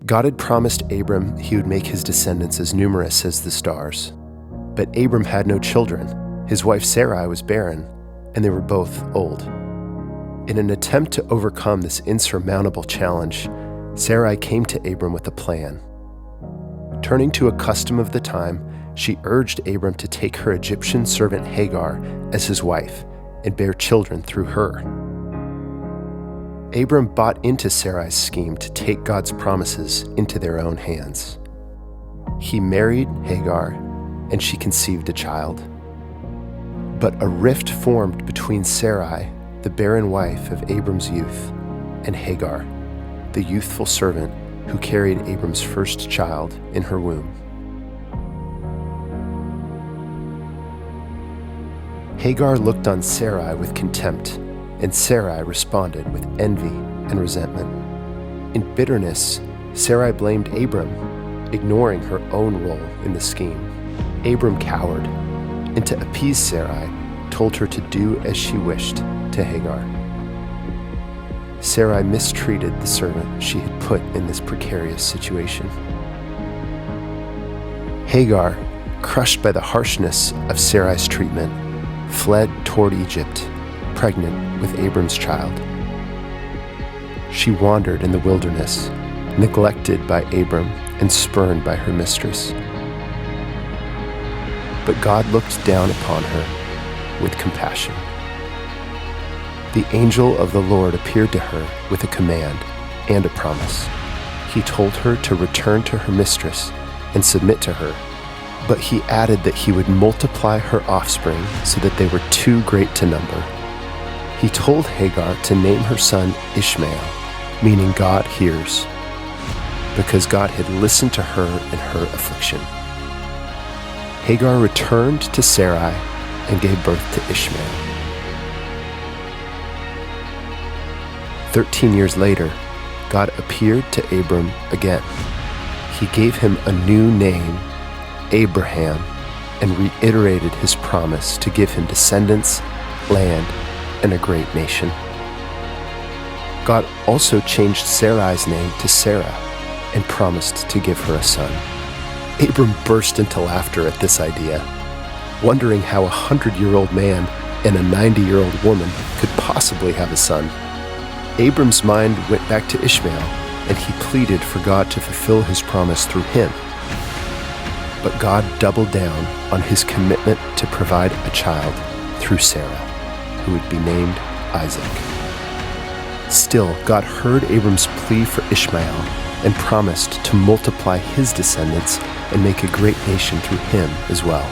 God had promised Abram he would make his descendants as numerous as the stars. But Abram had no children. His wife Sarai was barren, and they were both old. In an attempt to overcome this insurmountable challenge, Sarai came to Abram with a plan. Turning to a custom of the time, she urged Abram to take her Egyptian servant Hagar as his wife and bear children through her. Abram bought into Sarai's scheme to take God's promises into their own hands. He married Hagar, and she conceived a child. But a rift formed between Sarai, the barren wife of Abram's youth, and Hagar, the youthful servant who carried Abram's first child in her womb. Hagar looked on Sarai with contempt, and Sarai responded with envy and resentment. In bitterness, Sarai blamed Abram, ignoring her own role in the scheme. Abram cowered, and to appease Sarai, told her to do as she wished to Hagar. Sarai mistreated the servant she had put in this precarious situation. Hagar, crushed by the harshness of Sarai's treatment, fled toward Egypt, pregnant with Abram's child. She wandered in the wilderness, neglected by Abram and spurned by her mistress. But God looked down upon her with compassion. The angel of the Lord appeared to her with a command and a promise. He told her to return to her mistress and submit to her, but he added that he would multiply her offspring so that they were too great to number. He told Hagar to name her son Ishmael, meaning God hears, because God had listened to her in her affliction. Hagar returned to Sarai and gave birth to Ishmael. 13 years later, God appeared to Abram again. He gave him a new name, Abraham, and reiterated his promise to give him descendants, land, and a great nation. God also changed Sarai's name to Sarah and promised to give her a son. Abram burst into laughter at this idea, wondering how a 100-year-old man and a 90-year-old woman could possibly have a son. Abram's mind went back to Ishmael, and he pleaded for God to fulfill his promise through him. But God doubled down on his commitment to provide a child through Sarah, who would be named Isaac. Still, God heard Abram's plea for Ishmael and promised to multiply his descendants and make a great nation through him as well.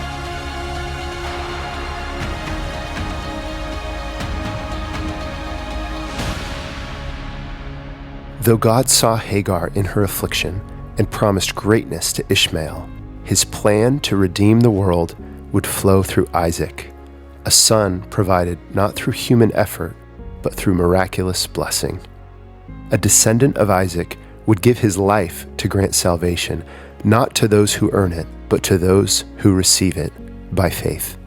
Though God saw Hagar in her affliction and promised greatness to Ishmael, his plan to redeem the world would flow through Isaac, a son provided not through human effort, but through miraculous blessing. A descendant of Isaac would give his life to grant salvation, not to those who earn it, but to those who receive it by faith.